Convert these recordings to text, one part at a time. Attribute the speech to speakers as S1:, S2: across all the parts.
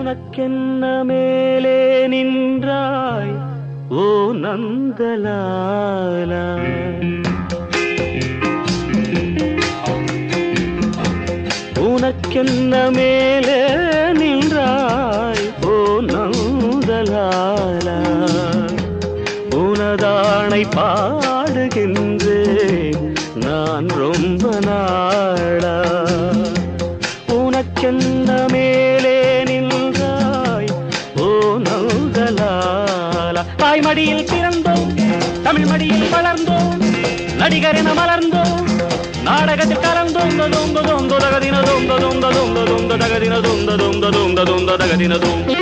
S1: உனக்கென்ன மேலே நின்றாய் ஓ நந்தலாலா. உனக்கென்ன மேலே நின்றாய் ஓ நந்தலாலா. உனதானை பாடுகின்றேன் நான் ரொம்ப நாளா. உனக்கென்ன மேலே நின்றாய் ஓ நந்தலாலா. தாய்மடியில் பிறந்தோம், தமிழ் மடியில் வளர்ந்தோம், நடிகரென மலர்ந்தோம், நாடகத்தில் கலந்தோம். தொந்த தொந்த தகதின தொந்த தொந்த தொந்த தொந்த தகதின தொந்த தொந்த தொந்த தொந்த தகதின தொந்த.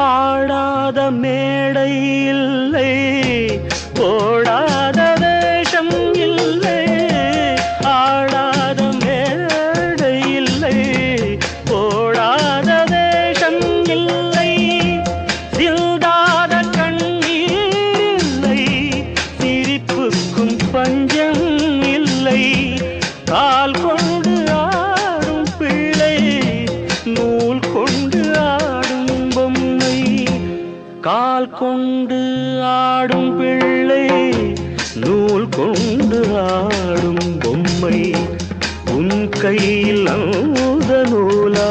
S1: ஆடாத மேடை இல்லை, ஓடாத வேஷம் இல்லை. ஆடாத மேடை இல்லை, ஓடாத வேஷம் இல்லை. சிந்தாத கண்ணீர் இல்லை, சிரிப்புக்கும் பஞ்சம் இல்லை. கால் கொண்டு ஆடும் பிள்ளை, நூல் கொண்டு ஆடும் பொம்மை. கால் கொண்டு ஆடும் பிள்ளை, நூல் கொண்டு ஆடும் பொம்மை. உன் கையில் அந்த நூலா,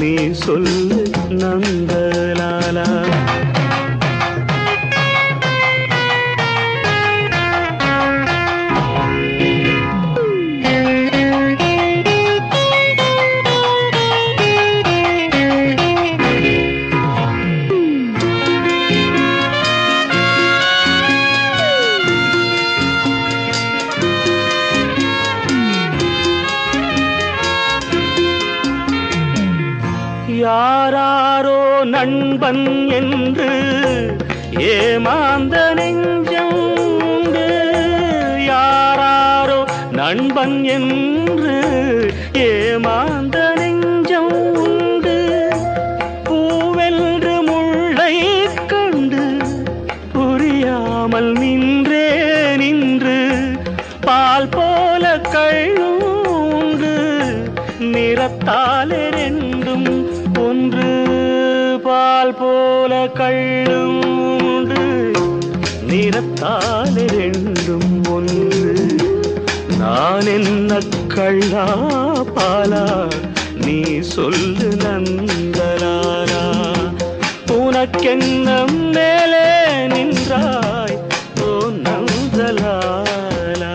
S1: நீ சொல்லு நந்தலாலா. யாராரோ நண்பன் என்று ஏமாந்த நெஞ்சம் உண்டு. யாராரோ நண்பன் என்று ஏமாந்த நெஞ்சம் உண்டு. பூவென்று முள்ளை கண்டு புரியாமல் நின்றே நின்று, பால் போல கள்ளுண்டு நிறத்தாலே ரெண்டும் ஒன்று. பால் போல கள்ளும் உண்டு, நிறத்தாலே ரெண்டும் ஒன்று. நான் என்ன கள்ளா பாலா, நீ சொல்லு நந்தலாலா. உனக்கென்ன மேலே நின்றாய் ஓ நந்தலாலா.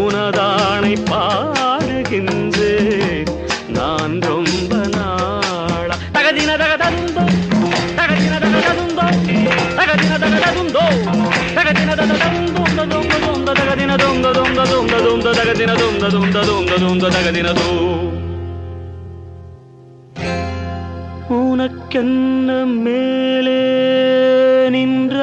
S1: உனதானை பாடுகின்றேன் நான் ரொம்ப நாளா. தகதின தகதந்தோ, தகதின தகதந்தோ, தகதின தகதந்தோ, தகதின தகதந்தோ, தொந்த தொந்த தகதின தொந்த தொந்த தொந்த தொந்த தகதின தொந்த தொந்த தொந்த தொந்த தகதின தோ. உனக்கென்ன மேலே நின்ற